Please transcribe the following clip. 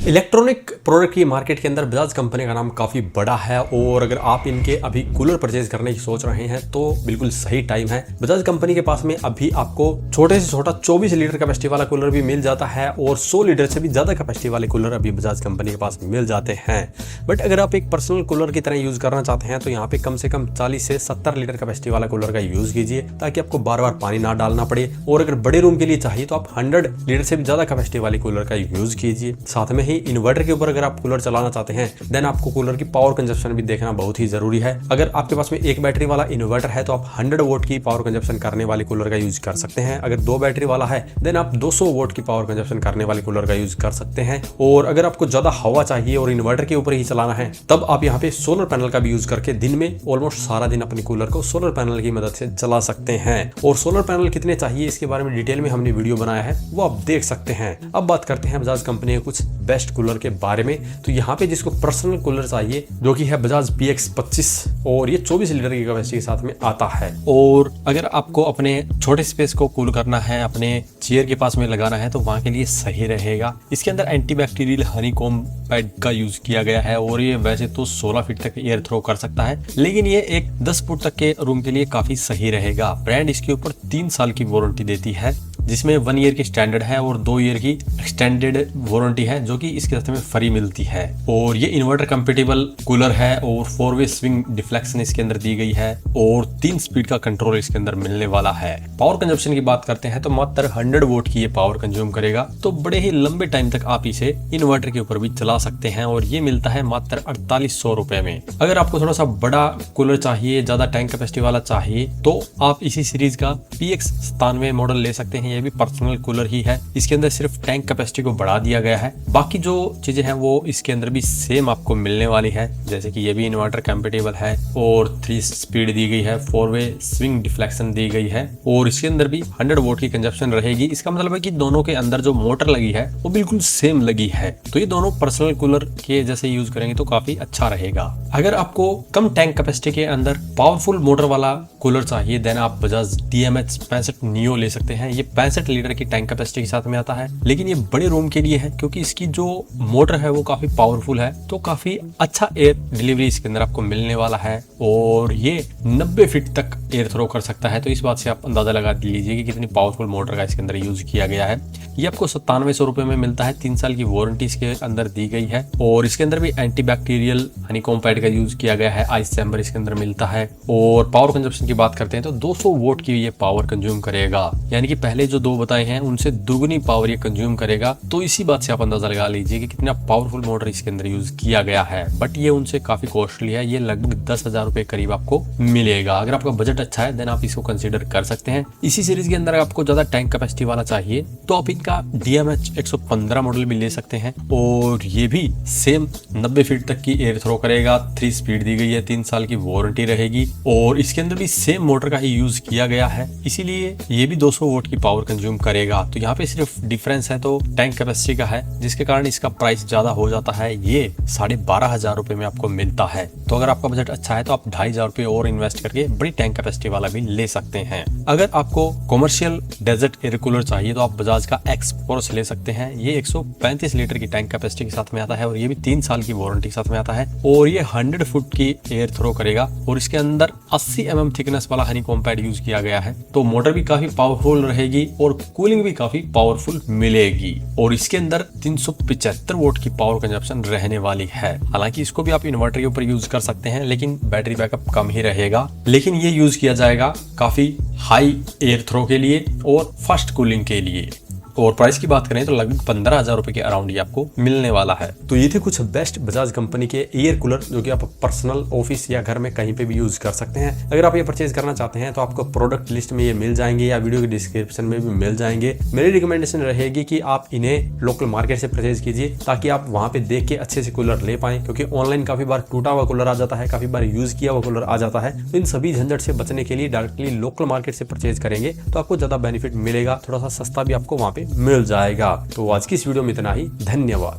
Electronic product की market के अंदर बजाज कंपनी का नाम काफ़ी बड़ा है और अगर आप इनके अभी कूलर परचेज करने की सोच रहे हैं तो बिल्कुल सही टाइम है। बजाज कंपनी के पास में अभी आपको छोटे से छोटा 24 लीटर कैपेसिटी वाला कूलर भी मिल जाता है और 100 लीटर से भी ज़्यादा कैपेसिटी वाले कूलर अभी बजाज कंपनी के पास मिल जाते हैं। बट अगर आप एक पर्सनल कूलर की तरह यूज़ करना चाहते हैं तो यहाँ पे कम से कम 40 से 70 लीटर कैपेसिटी वाला कूलर का यूज़ कीजिए ताकि आपको बार बार पानी ना डालना पड़े। और अगर बड़े रूम के लिए चाहिए तो आप 100 लीटर से भी ज़्यादा कैपेसिटी वाले कूलर का यूज़ कीजिए। साथ में ही इन्वर्टर के ऊपर अगर आप कूलर चलाना चाहते हैं देन आपको कूलर की पावर कंजप्शन भी देखना बहुत ही जरूरी है। अगर आपके पास में एक बैटरी वाला इन्वर्टर है तो आप 100 वोट की पावर कंजप्शन करने वाले कूलर का यूज कर सकते हैं। अगर 2 बैटरी वाला है देन आप 200 वोट की पावर कंजप्शन करने वाले कूलर का यूज कर सकते हैं। और अगर आपको ज्यादा हवा चाहिए और इन्वर्टर के ऊपर ही चलाना है तब आप यहाँ पे सोलर पैनल का भी यूज करके दिन में ऑलमोस्ट सारा दिन अपने कूलर को सोलर पैनल की मदद से चला सकते हैं। और सोलर पैनल कितने चाहिए इसके बारे में डिटेल में हमने वीडियो बनाया है, वो आप देख सकते हैं। अब बात करते हैं बजाज कंपनी के कुछ बेस्ट कूलर के बारे में। तो यहाँ पे जिसको पर्सनल कूलर चाहिए जो कि है बजाज PX25 और ये 24 लीटर की कैपेसिटी के साथ में आता है। और अगर आपको अपने छोटे स्पेस को कूल करना है, अपने चेयर के पास में लगाना है तो वहां के लिए सही रहेगा। इसके अंदर एंटीबैक्टीरियल हनीकॉम्ब पैड का यूज किया गया है और ये वैसे तो 16 फीट तक एयर थ्रो कर सकता है, लेकिन ये एक 10 फुट तक के रूम के लिए काफी सही रहेगा। ब्रांड इसके ऊपर 3 साल की वारंटी देती है जिसमें 1 ईयर की स्टैंडर्ड है और 2 ईयर की एक्सटेंडेड वारंटी है जो कि इसके साथ में फ्री मिलती है। और ये इन्वर्टर कंपेटेबल कूलर है और 4 वे स्विंग डिफ्लेक्शन इसके अंदर दी गई है और 3 स्पीड का कंट्रोल इसके अंदर मिलने वाला है। पावर कंजप्शन की बात करते हैं तो मात्र 100 वोट की ये पावर कंज्यूम करेगा, तो बड़े ही लंबे टाइम तक आप इसे इन्वर्टर के ऊपर भी चला सकते हैं और ये मिलता है मात्र 4800 रुपए में। अगर आपको थोड़ा सा बड़ा कूलर चाहिए, ज्यादा टैंक कैपेसिटी वाला चाहिए तो आप इसी सीरीज का PX97 मॉडल ले सकते हैं। ये भी पर्सनल कूलर ही है, इसके अंदर सिर्फ टैंक कैपेसिटी को बढ़ा दिया गया है, बाकी जो चीजें हैं वो इसके अंदर भी सेम आपको मिलने वाली है। जैसे कि ये भी इन्वर्टर कंपेटेबल है और 3 स्पीड दी गई है, 4 वे स्विंग डिफ्लेक्शन दी गई है और इसके अंदर भी 100 वोट की कंजप्शन रहेगी। इसका मतलब है कि दोनों के अंदर जो मोटर लगी है वो बिल्कुल सेम लगी है, तो ये दोनों पर्सनल कूलर के जैसे यूज करेंगे तो काफी अच्छा रहेगा। अगर आपको कम टैंक कैपेसिटी के अंदर पावरफुल मोटर वाला कूलर चाहिए देन आप बजाज DMH 65 नियो ले सकते हैं। ये 65 लीटर की टैंक कैपेसिटी के साथ में आता है, लेकिन ये बड़े रूम के लिए है क्योंकि इसकी जो मोटर है वो काफी पावरफुल है, तो काफी अच्छा एयर डिलीवरी इसके अंदर आपको मिलने वाला है और ये 90 फीट तक एयर थ्रो कर सकता है। तो इस बात से आप अंदाजा लगा लीजिए कि कितनी पावरफुल मोटर का इसके अंदर यूज किया गया है। ये आपको 9700 रुपए में मिलता है, 3 साल की वारंटी इसके अंदर दी गई है और इसके अंदर भी एंटीबैक्टीरियल हनीकॉम्ब पैड का यूज किया गया है, आइस चैम्बर इसके अंदर मिलता है। और पावर कंजप्शन की बात करते हैं तो 200 वोट की ये पावर कंज्यूम करेगा, यानी कि पहले जो 2 बताए हैं उनसे दुगनी पावर ये कंज्यूम करेगा। तो इसी बात से आप अंदाजा लगा लीजिए कि कितना पावरफुल मोटर इसके अंदर यूज किया गया है। बट ये उनसे काफी कॉस्टली है, ये लगभग 10,000 रुपए करीब आपको मिलेगा। अगर आपका बजट अच्छा है देन आप इसको कंसीडर कर सकते हैं। इसी सीरीज के अंदर आपको ज्यादा टैंक कैपेसिटी वाला चाहिए तो आप इनका DMH 115 मॉडल भी ले सकते हैं और ये भी सेम 90 फीट तक की एयर थ्रो करेगा, 3 स्पीड दी गई है, 3 साल की वारंटी रहेगी और इसके अंदर भी सेम मोटर का ही यूज किया गया है, इसीलिए ये भी 200 वोट की पावर कंज्यूम करेगा। तो यहाँ पे सिर्फ डिफरेंस है तो टैंक कैपेसिटी का है, जिसके कारण इसका प्राइस ज्यादा हो जाता है। ये 12,500 रुपए में आपको मिलता है। तो अगर आपका बजट अच्छा है तो आप 2,500 रुपए और इन्वेस्ट करके बड़ी टैंक कैपेसिटी वाला भी ले सकते हैं। अगर आपको कॉमर्शियल डेजर्ट एयर कूलर चाहिए तो आप बजाज का एक्सफोर्स ले सकते हैं। ये 135 लीटर की टैंक कैपेसिटी के साथ में आता है और ये भी 3 साल की वारंटी के साथ में आता है और ये 100 फुट की एयर थ्रो करेगा और इसके अंदर 80 mm थिकनेस वाला हनीकॉम्ब पैड यूज किया गया है। तो मोटर भी काफी पावरफुल रहेगी और कूलिंग भी काफी पावरफुल मिलेगी और इसके अंदर 375 वोट की पावर कंजप्शन रहने वाली है। हालांकि इसको भी आप इन्वर्टर के ऊपर यूज कर सकते हैं लेकिन बैटरी बैकअप कम ही रहेगा, लेकिन ये यूज किया जाएगा काफी हाई एयर थ्रो के लिए और फास्ट कूलिंग के लिए। और प्राइस की बात करें तो लगभग 15,000 रुपए के अराउंड ये आपको मिलने वाला है। तो ये थे कुछ बेस्ट बजाज कंपनी के एयर कूलर जो कि आप पर्सनल, ऑफिस या घर में कहीं पे भी यूज कर सकते हैं। अगर आप ये परचेज करना चाहते हैं तो आपको प्रोडक्ट लिस्ट में ये मिल जाएंगे या वीडियो के डिस्क्रिप्शन में भी मिल जाएंगे। मेरी रिकमेंडेशन रहेगी कि आप इन्हें लोकल मार्केट से परचेज कीजिए ताकि आप वहां पे देख के अच्छे से कूलर ले पाए, क्योंकि ऑनलाइन काफी बार टूटा हुआ कूलर आ जाता है, काफी बार यूज किया हुआ कूलर आ जाता है। तो इन सभी झंझट से बचने के लिए डायरेक्टली लोकल मार्केट से परचेज करेंगे तो आपको ज्यादा बेनिफिट मिलेगा, थोड़ा सा सस्ता भी आपको वहां पे मिल जाएगा। तो आज की इस वीडियो में इतना ही, धन्यवाद।